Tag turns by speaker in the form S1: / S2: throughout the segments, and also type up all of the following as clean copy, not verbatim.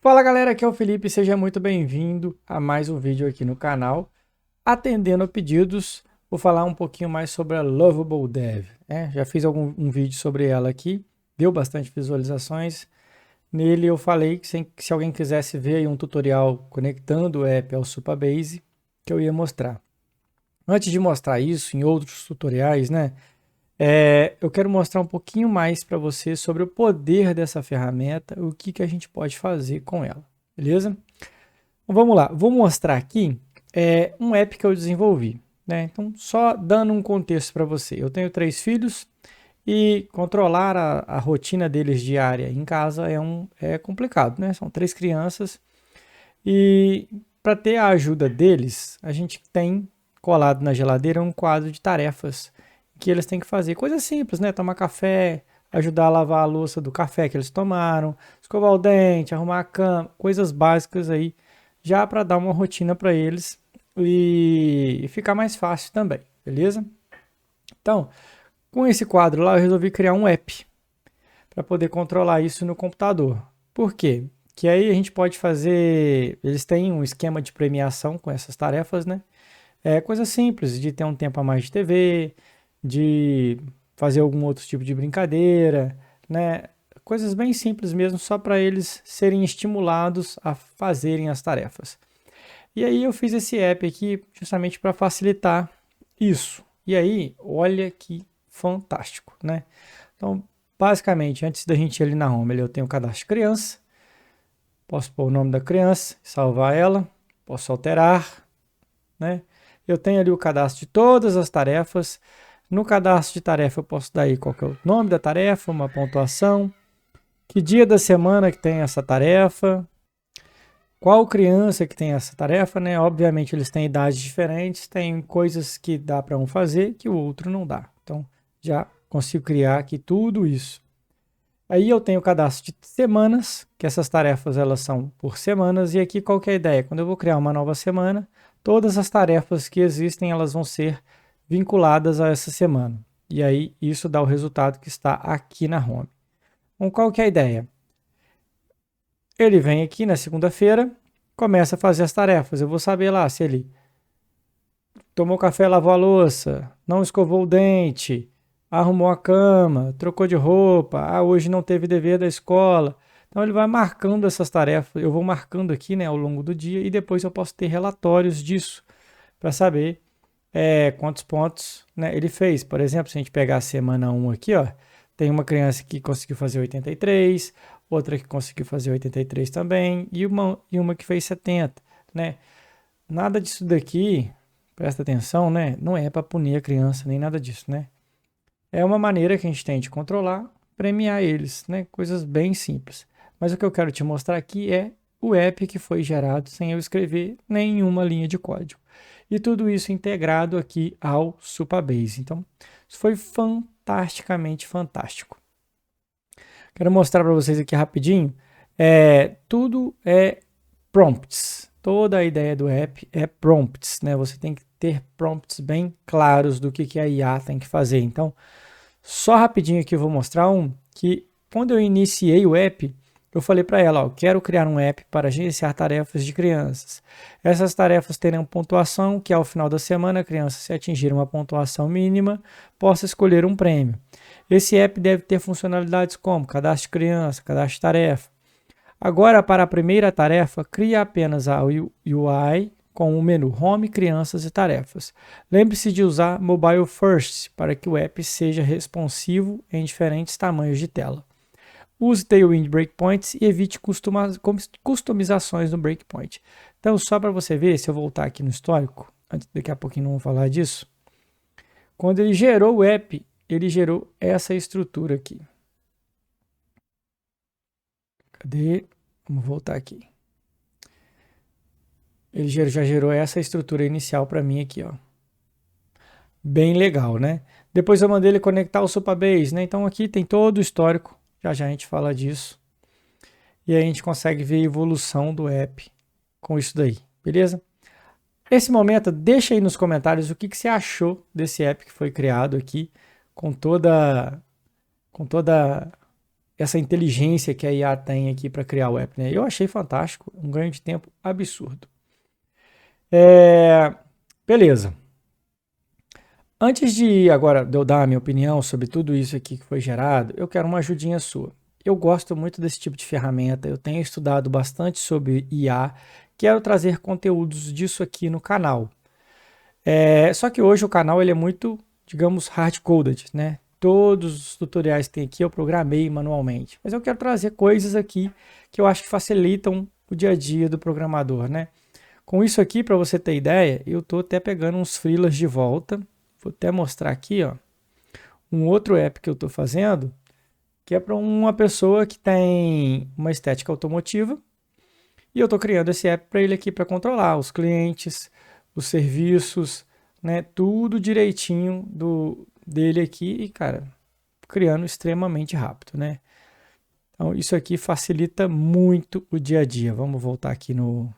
S1: Fala galera, aqui é o Felipe, seja muito bem-vindo a mais um vídeo aqui no canal. Atendendo a pedidos, vou falar um pouquinho mais sobre a Lovable Dev, né? Já fiz um vídeo sobre ela aqui, deu bastante visualizações. Nele eu falei que se alguém quisesse ver aí um tutorial conectando o app ao Supabase, que eu ia mostrar. Antes de mostrar isso em outros tutoriais, né? Eu quero mostrar um pouquinho mais para você sobre o poder dessa ferramenta, o que a gente pode fazer com ela, beleza? Então, vamos lá, vou mostrar aqui um app que eu desenvolvi, né? Então, só dando um contexto para você. Eu tenho 3 filhos e controlar a rotina deles diária em casa é complicado, né? São 3 crianças e para ter a ajuda deles, a gente tem colado na geladeira um quadro de tarefas que eles têm que fazer. Coisas simples, né? Tomar café, ajudar a lavar a louça do café que eles tomaram, escovar o dente, arrumar a cama, coisas básicas aí, já para dar uma rotina para eles e ficar mais fácil também, beleza? Então, com esse quadro lá, eu resolvi criar um app para poder controlar isso no computador. Por quê? Que aí a gente pode fazer. Eles têm um esquema de premiação com essas tarefas, né? É coisa simples, de ter um tempo a mais de TV, de fazer algum outro tipo de brincadeira, né? Coisas bem simples mesmo, só para eles serem estimulados a fazerem as tarefas. E aí eu fiz esse app aqui justamente para facilitar isso. E aí, olha que fantástico, né? Então, basicamente, antes da gente ir ali na home, eu tenho o cadastro de criança, posso pôr o nome da criança, salvar ela, posso alterar, né? Eu tenho ali o cadastro de todas as tarefas. No cadastro de tarefa eu posso dar aí qual que é o nome da tarefa, uma pontuação, que dia da semana que tem essa tarefa, qual criança que tem essa tarefa, né? Obviamente eles têm idades diferentes, tem coisas que dá para um fazer que o outro não dá. Então já consigo criar aqui tudo isso. Aí eu tenho o cadastro de semanas, que essas tarefas elas são por semanas, e aqui qual que é a ideia? Quando eu vou criar uma nova semana, todas as tarefas que existem elas vão ser vinculadas a essa semana. E aí isso dá o resultado que está aqui na home. Então qual que é a ideia? Ele vem aqui na segunda-feira, começa a fazer as tarefas. Eu vou saber lá se ele tomou café, lavou a louça, não escovou o dente, arrumou a cama, trocou de roupa, hoje não teve dever da escola. Então ele vai marcando essas tarefas, eu vou marcando aqui, né, ao longo do dia e depois eu posso ter relatórios disso para saber quantos pontos, né, ele fez. Por exemplo, se a gente pegar a semana 1 aqui, ó, tem uma criança que conseguiu fazer 83, outra que conseguiu fazer 83 também e uma que fez 70, né? Nada disso daqui, presta atenção, né? Não é para punir a criança nem nada disso, né? É uma maneira que a gente tem de controlar, premiar eles, né? Coisas bem simples. Mas o que eu quero te mostrar aqui é o app que foi gerado sem eu escrever nenhuma linha de código. E tudo isso integrado aqui ao Supabase. Então, isso foi fantasticamente fantástico. Quero mostrar para vocês aqui rapidinho. Tudo é prompts. Toda a ideia do app é prompts, né? Você tem que ter prompts bem claros do que a IA tem que fazer. Então, só rapidinho aqui eu vou mostrar que quando eu iniciei o app, eu falei para ela, ó, quero criar um app para gerenciar tarefas de crianças. Essas tarefas terão pontuação que ao final da semana a criança, se atingir uma pontuação mínima, possa escolher um prêmio. Esse app deve ter funcionalidades como cadastro de criança, cadastro de tarefa. Agora, para a primeira tarefa, crie apenas a UI com o menu Home, Crianças e Tarefas. Lembre-se de usar Mobile First para que o app seja responsivo em diferentes tamanhos de tela. Use Tailwind Breakpoints e evite customizações no breakpoint. Então, só para você ver, se eu voltar aqui no histórico, daqui a pouquinho não vou falar disso, quando ele gerou o app, ele gerou essa estrutura aqui. Cadê? Vamos voltar aqui. Ele já gerou essa estrutura inicial para mim aqui, ó. Bem legal, né? Depois eu mandei ele conectar o Supabase, né? Então aqui tem todo o histórico, já a gente fala disso. E aí a gente consegue ver a evolução do app com isso daí, beleza? Nesse momento, deixa aí nos comentários o que você achou desse app que foi criado aqui, com toda essa inteligência que a IA tem aqui para criar o app, né? Eu achei fantástico, um ganho de tempo absurdo. Beleza. Antes de agora de eu dar a minha opinião sobre tudo isso aqui que foi gerado, eu quero uma ajudinha sua. Eu gosto muito desse tipo de ferramenta, eu tenho estudado bastante sobre IA, quero trazer conteúdos disso aqui no canal. Só que hoje o canal ele é muito, digamos, hard-coded, né? Todos os tutoriais que tem aqui eu programei manualmente, mas eu quero trazer coisas aqui que eu acho que facilitam o dia a dia do programador, né? Com isso aqui, para você ter ideia, eu estou até pegando uns freelas de volta. Vou até mostrar aqui, ó, um outro app que eu estou fazendo, que é para uma pessoa que tem uma estética automotiva. E eu estou criando esse app para ele aqui para controlar os clientes, os serviços, né? Tudo direitinho dele aqui e, cara, criando extremamente rápido, né? Então, isso aqui facilita muito o dia a dia. Vamos voltar aqui no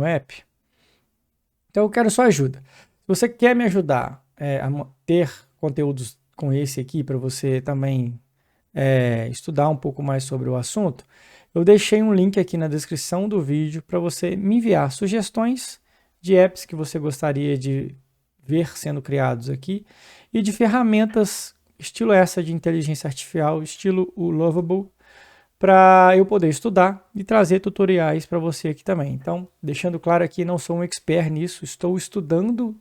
S1: app. Então, eu quero sua ajuda. Se você quer me ajudar a ter conteúdos com esse aqui para você também estudar um pouco mais sobre o assunto, eu deixei um link aqui na descrição do vídeo para você me enviar sugestões de apps que você gostaria de ver sendo criados aqui e de ferramentas estilo essa de inteligência artificial, estilo o Lovable, para eu poder estudar e trazer tutoriais para você aqui também. Então, deixando claro aqui, não sou um expert nisso, estou estudando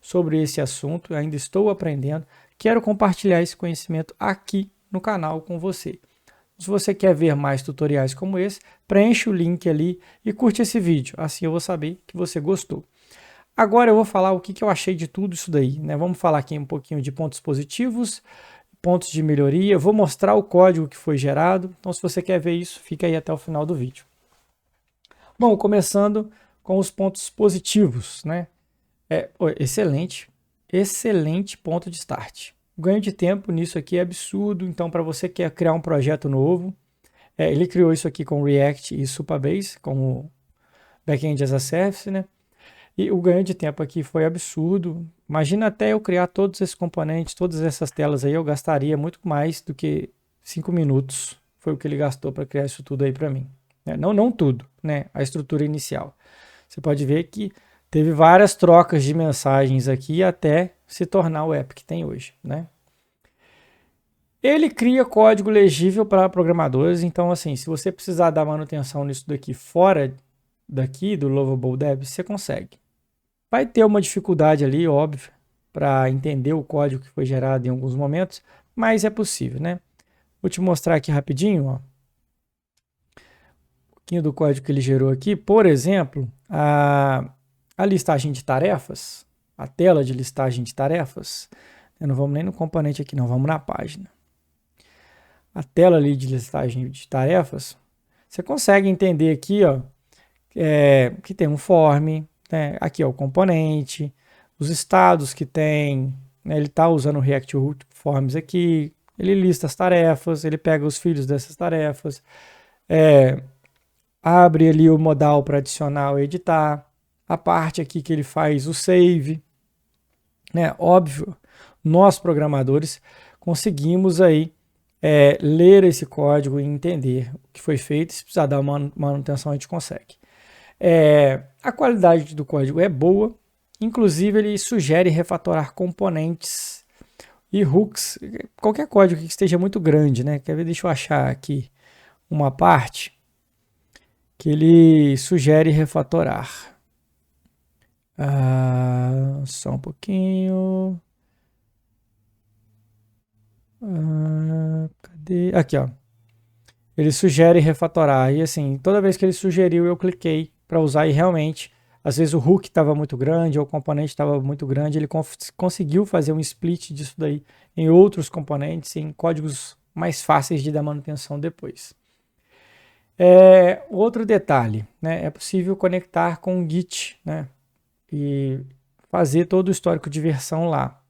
S1: sobre esse assunto, ainda estou aprendendo, quero compartilhar esse conhecimento aqui no canal com você. Se você quer ver mais tutoriais como esse, preenche o link ali e curte esse vídeo, assim eu vou saber que você gostou. Agora eu vou falar o que eu achei de tudo isso daí, né? Vamos falar aqui um pouquinho de pontos positivos, pontos de melhoria, eu vou mostrar o código que foi gerado, então se você quer ver isso, fica aí até o final do vídeo. Bom, começando com os pontos positivos, né? Excelente ponto de start. O ganho de tempo nisso aqui é absurdo, então para você que quer criar um projeto novo, ele criou isso aqui com React e Supabase, como Backend as a Service, né? E o ganho de tempo aqui foi absurdo. Imagina até eu criar todos esses componentes, todas essas telas aí, eu gastaria muito mais do que 5 minutos. Foi o que ele gastou para criar isso tudo aí para mim. Não tudo, né? A estrutura inicial. Você pode ver que teve várias trocas de mensagens aqui até se tornar o app que tem hoje, né? Ele cria código legível para programadores, então assim, se você precisar dar manutenção nisso daqui fora daqui do Lovable Dev, você consegue. Vai ter uma dificuldade ali, óbvio, para entender o código que foi gerado em alguns momentos, mas é possível, né? Vou te mostrar aqui rapidinho, ó, um pouquinho do código que ele gerou aqui. Por exemplo, a listagem de tarefas, a tela de listagem de tarefas, não vamos nem no componente aqui não, vamos na página. A tela ali de listagem de tarefas, você consegue entender aqui, ó, que tem um form, né? Aqui é o componente, os estados que tem, né? Ele está usando o React Root Forms aqui, ele lista as tarefas, ele pega os filhos dessas tarefas, abre ali o modal para adicionar ou editar, a parte aqui que ele faz o save, né? Óbvio, nós programadores conseguimos aí ler esse código e entender o que foi feito. Se precisar dar uma manutenção, a gente consegue. A qualidade do código é boa, inclusive ele sugere refatorar componentes e hooks, qualquer código que esteja muito grande, né? Quer ver? Deixa eu achar aqui uma parte que ele sugere refatorar. Só um pouquinho. Cadê? Aqui, ó. Ele sugere refatorar. E assim, toda vez que ele sugeriu, eu cliquei para usar e realmente, às vezes o hook estava muito grande ou o componente estava muito grande, ele conseguiu fazer um split disso daí em outros componentes, em códigos mais fáceis de dar manutenção depois. Outro detalhe, né? É possível conectar com o Git, né? E fazer todo o histórico de versão lá.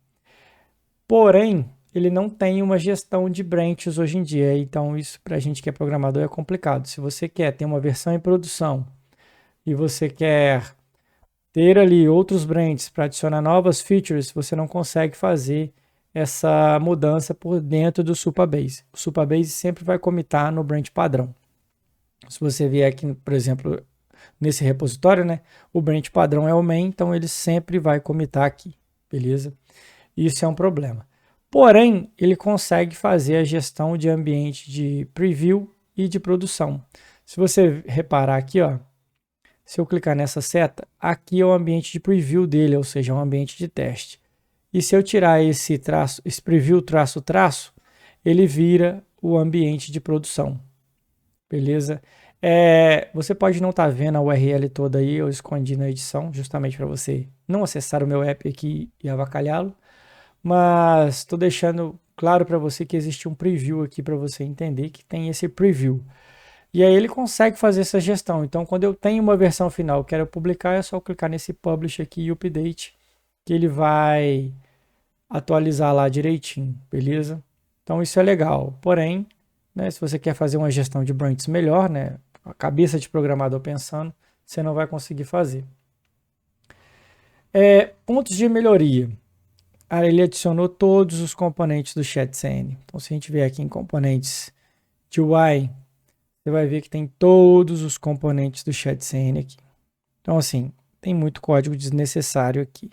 S1: Porém, ele não tem uma gestão de branches hoje em dia, então isso para a gente que é programador é complicado. Se você quer ter uma versão em produção e você quer ter ali outros branches para adicionar novas features, você não consegue fazer essa mudança por dentro do Supabase. O Supabase sempre vai commitar no branch padrão. Se você vier aqui, por exemplo, nesse repositório, né, o branch padrão é o main, então ele sempre vai commitar aqui, beleza? Isso é um problema. Porém, ele consegue fazer a gestão de ambiente de preview e de produção. Se você reparar aqui, ó, se eu clicar nessa seta, aqui é o ambiente de preview dele, ou seja, é um ambiente de teste. E se eu tirar esse traço, esse preview traço, ele vira o ambiente de produção. Beleza? Você pode não estar vendo a URL toda aí, eu escondi na edição, justamente para você não acessar o meu app aqui e avacalhá-lo. Mas estou deixando claro para você que existe um preview aqui para você entender que tem esse preview. E aí ele consegue fazer essa gestão. Então, quando eu tenho uma versão final, quero publicar, é só clicar nesse publish aqui e update, que ele vai atualizar lá direitinho, beleza? Então, isso é legal. Porém, né, se você quer fazer uma gestão de branches melhor, né, a cabeça de programador pensando, você não vai conseguir fazer. Pontos de melhoria. Ele adicionou todos os componentes do ChatCN. Então, se a gente vier aqui em componentes de UI, você vai ver que tem todos os componentes do ChatCN aqui. Então, assim, tem muito código desnecessário aqui.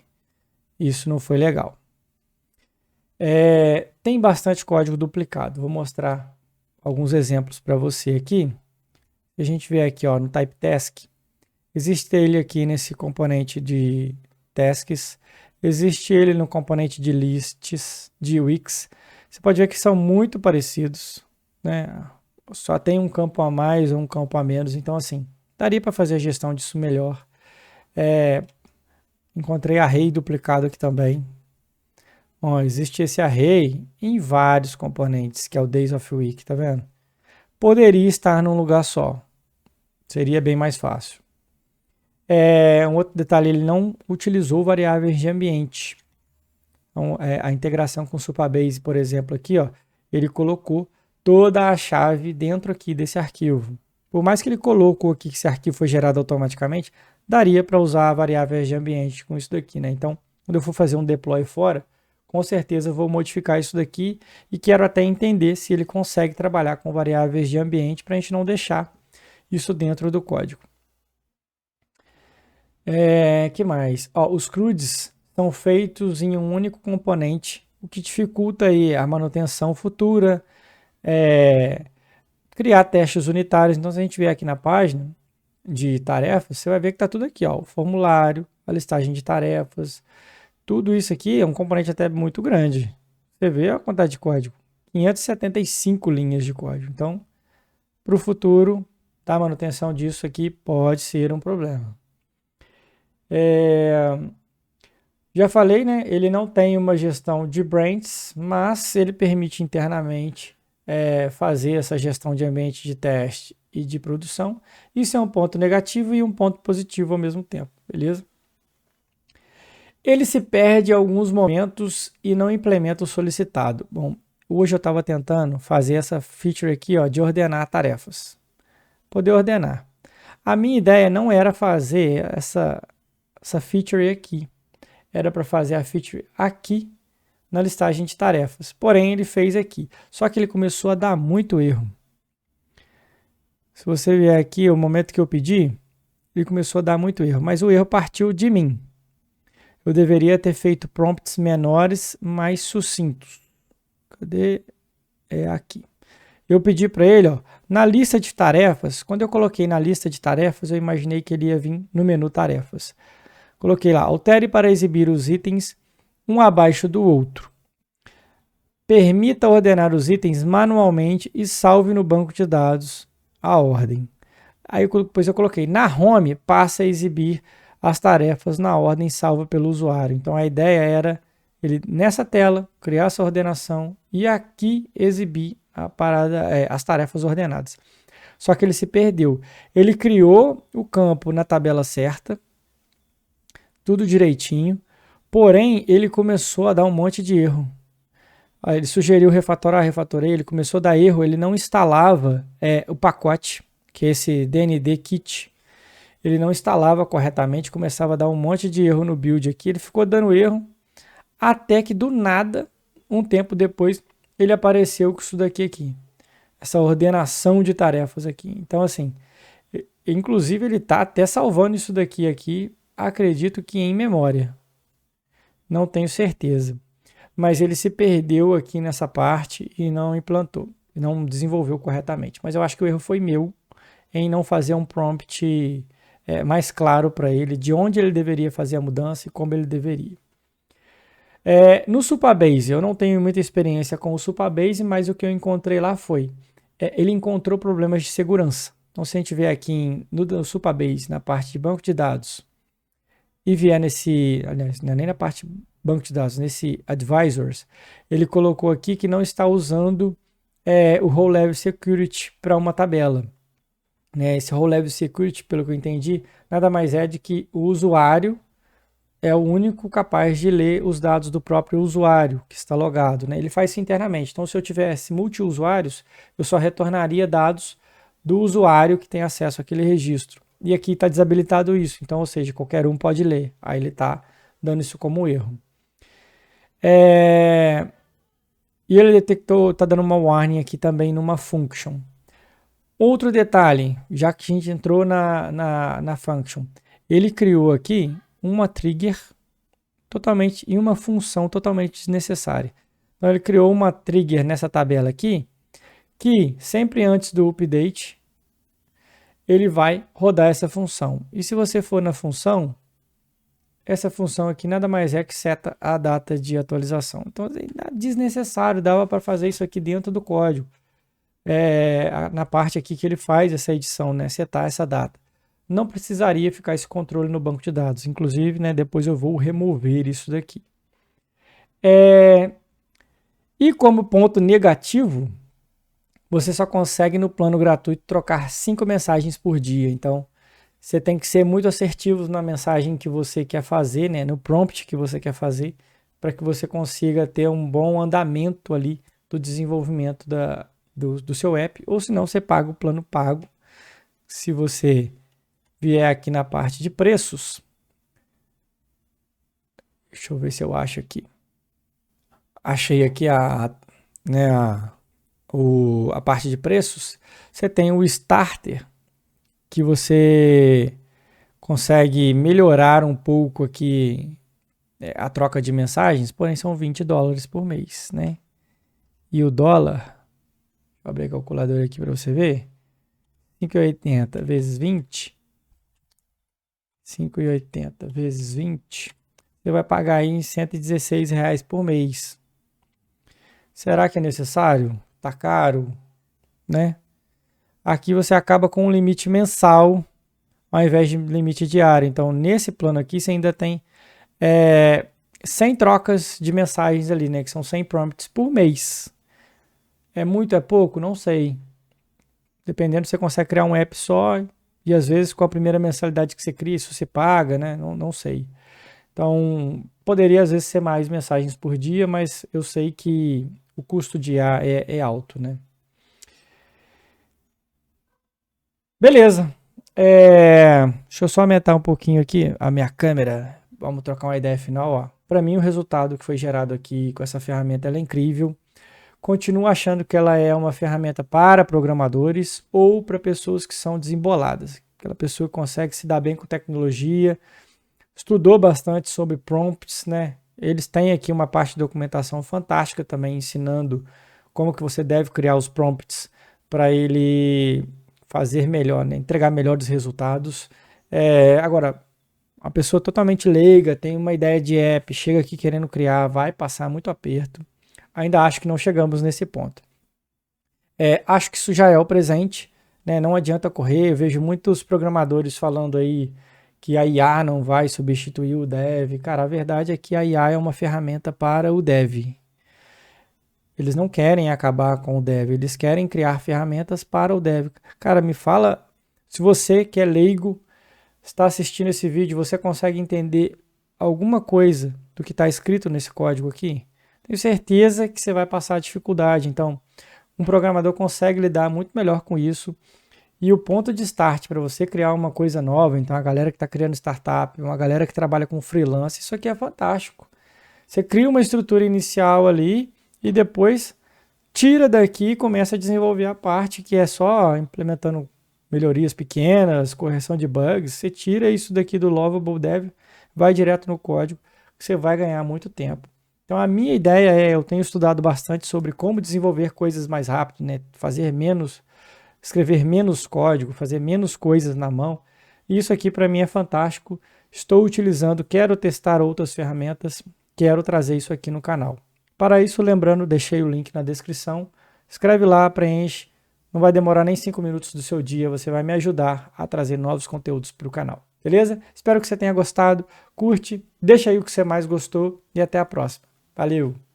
S1: Isso não foi legal. Tem bastante código duplicado. Vou mostrar alguns exemplos para você aqui. Se a gente vier aqui, ó, no type task, existe ele aqui nesse componente de tasks. Existe ele no componente de lists, de Wix. Você pode ver que são muito parecidos, né? Só tem um campo a mais ou um campo a menos. Então, assim, daria para fazer a gestão disso melhor. Encontrei array duplicado aqui também. Ó, existe esse array em vários componentes, que é o Days of Week, tá vendo? Poderia estar num lugar só. Seria bem mais fácil. Um outro detalhe, ele não utilizou variáveis de ambiente. Então, a integração com o Supabase, por exemplo, aqui, ó, ele colocou toda a chave dentro aqui desse arquivo. Por mais que ele colocou aqui que esse arquivo foi gerado automaticamente, daria para usar variáveis de ambiente com isso daqui, né? Então, quando eu for fazer um deploy fora, com certeza eu vou modificar isso daqui e quero até entender se ele consegue trabalhar com variáveis de ambiente para a gente não deixar isso dentro do código. Que mais? Ó, os CRUDs são feitos em um único componente, o que dificulta aí a manutenção futura, criar testes unitários. Então, se a gente vier aqui na página de tarefas, você vai ver que está tudo aqui, ó, o formulário, a listagem de tarefas, tudo isso aqui é um componente até muito grande. Você vê a quantidade de código, 575 linhas de código. Então, para o futuro, a manutenção disso aqui pode ser um problema. Já falei, né? Ele não tem uma gestão de branches, mas ele permite internamente fazer essa gestão de ambiente de teste e de produção. Isso é um ponto negativo e um ponto positivo ao mesmo tempo, beleza? Ele se perde em alguns momentos e não implementa o solicitado. Bom, hoje eu estava tentando fazer essa feature aqui, ó, de ordenar tarefas. Poder ordenar. A minha ideia não era fazer essa feature aqui. Era para fazer a feature aqui na listagem de tarefas. Porém, ele fez aqui. Só que ele começou a dar muito erro. Se você vier aqui, o momento que eu pedi, ele começou a dar muito erro. Mas o erro partiu de mim. Eu deveria ter feito prompts menores, mais sucintos. Cadê? Aqui. Eu pedi para ele, ó, na lista de tarefas, quando eu coloquei na lista de tarefas, eu imaginei que ele ia vir no menu tarefas. Coloquei lá, altere para exibir os itens um abaixo do outro. Permita ordenar os itens manualmente e salve no banco de dados a ordem. Aí depois eu coloquei, na home, passa a exibir as tarefas na ordem salva pelo usuário. Então a ideia era ele nessa tela criar essa ordenação e aqui exibir a parada, as tarefas ordenadas. Só que ele se perdeu. Ele criou o campo na tabela certa, tudo direitinho, porém ele começou a dar um monte de erro. Aí ele sugeriu refatorar, refatorei, ele começou a dar erro, ele não instalava o pacote, que é esse DND Kit. Ele não instalava corretamente, começava a dar um monte de erro no build aqui, ele ficou dando erro, até que do nada um tempo depois, ele apareceu com isso daqui aqui. Essa ordenação de tarefas aqui. Então, assim, inclusive ele está até salvando isso daqui aqui, acredito que em memória. Não tenho certeza. Mas ele se perdeu aqui nessa parte e não implantou, não desenvolveu corretamente. Mas eu acho que o erro foi meu em não fazer um prompt mais claro para ele de onde ele deveria fazer a mudança e como ele deveria. No Supabase, eu não tenho muita experiência com o Supabase, mas o que eu encontrei lá foi, ele encontrou problemas de segurança. Então, se a gente vier aqui no Supabase, na parte de banco de dados, e vier nesse, aliás, não é nem na parte banco de dados, nesse Advisors, ele colocou aqui que não está usando o Role Level Security para uma tabela. Esse Role Level Security, pelo que eu entendi, nada mais é de que o usuário é o único capaz de ler os dados do próprio usuário que está logado. Ele faz isso internamente. Então, se eu tivesse multi-usuários, eu só retornaria dados do usuário que tem acesso àquele registro. E aqui está desabilitado isso. Então, ou seja, qualquer um pode ler. Aí ele está dando isso como erro. E ele detectou, está dando uma warning aqui também numa function. Outro detalhe, já que a gente entrou na function, ele criou aqui uma trigger totalmente e uma função totalmente desnecessária. Então ele criou uma trigger nessa tabela aqui, que sempre antes do update, ele vai rodar essa função. E se você for na função, essa função aqui nada mais é que seta a data de atualização. Então é desnecessário, dava para fazer isso aqui dentro do código. Na parte aqui que ele faz essa edição, setar essa data. Não precisaria ficar esse controle no banco de dados. Inclusive, depois eu vou remover isso daqui. E como ponto negativo, você só consegue no plano gratuito trocar 5 mensagens por dia. Então, você tem que ser muito assertivo na mensagem que você quer fazer, no prompt que você quer fazer, para que você consiga ter um bom andamento ali do desenvolvimento do seu app. Ou se não, você paga o plano pago. Se você vier aqui na parte de preços, deixa eu ver se eu acho aqui. Achei aqui a parte de preços. Você tem o Starter, que você consegue melhorar um pouco aqui a troca de mensagens, porém são $20 por mês, E o dólar, vou abrir a calculadora aqui para você ver, 5,80 vezes 20, 5,80 vezes 20, você vai pagar aí em R$116 por mês. Será que é necessário? Tá caro, Aqui você acaba com um limite mensal ao invés de limite diário. Então, nesse plano aqui, você ainda tem 100 trocas de mensagens ali, que são 100 prompts por mês. É muito, é pouco? Não sei. Dependendo, você consegue criar um app só e às vezes com a primeira mensalidade que você cria, isso você paga, não sei. Então, poderia às vezes ser mais mensagens por dia, mas eu sei que o custo de IA é alto, Beleza. Deixa eu só aumentar um pouquinho aqui a minha câmera. Vamos trocar uma ideia final. Para mim, o resultado que foi gerado aqui com essa ferramenta ela é incrível. Continuo achando que ela é uma ferramenta para programadores ou para pessoas que são desemboladas. Aquela pessoa que consegue se dar bem com tecnologia, estudou bastante sobre prompts, Eles têm aqui uma parte de documentação fantástica também, ensinando como que você deve criar os prompts para ele fazer melhor, entregar melhores resultados. Agora, uma pessoa totalmente leiga, tem uma ideia de app, chega aqui querendo criar, vai passar muito aperto. Ainda acho que não chegamos nesse ponto. Acho que isso já é o presente, não adianta correr. Eu vejo muitos programadores falando aí que a IA não vai substituir o dev. Cara, a verdade é que a IA é uma ferramenta para o dev. Eles não querem acabar com o dev, eles querem criar ferramentas para o dev. Cara, me fala, se você que é leigo, está assistindo esse vídeo, você consegue entender alguma coisa do que está escrito nesse código aqui? Tenho certeza que você vai passar dificuldade. Então, um programador consegue lidar muito melhor com isso. E o ponto de start para você criar uma coisa nova, então a galera que está criando startup, uma galera que trabalha com freelance, isso aqui é fantástico. Você cria uma estrutura inicial ali e depois tira daqui e começa a desenvolver a parte que é só implementando melhorias pequenas, correção de bugs. Você tira isso daqui do Lovable Dev, vai direto no código, você vai ganhar muito tempo. Então a minha ideia é, eu tenho estudado bastante sobre como desenvolver coisas mais rápido, né? Escrever menos código, fazer menos coisas na mão. Isso aqui para mim é fantástico. Estou utilizando, quero testar outras ferramentas, quero trazer isso aqui no canal. Para isso, lembrando, deixei o link na descrição. Escreve lá, preenche. Não vai demorar nem 5 minutos do seu dia. Você vai me ajudar a trazer novos conteúdos para o canal. Beleza? Espero que você tenha gostado. Curte, deixa aí o que você mais gostou e até a próxima. Valeu!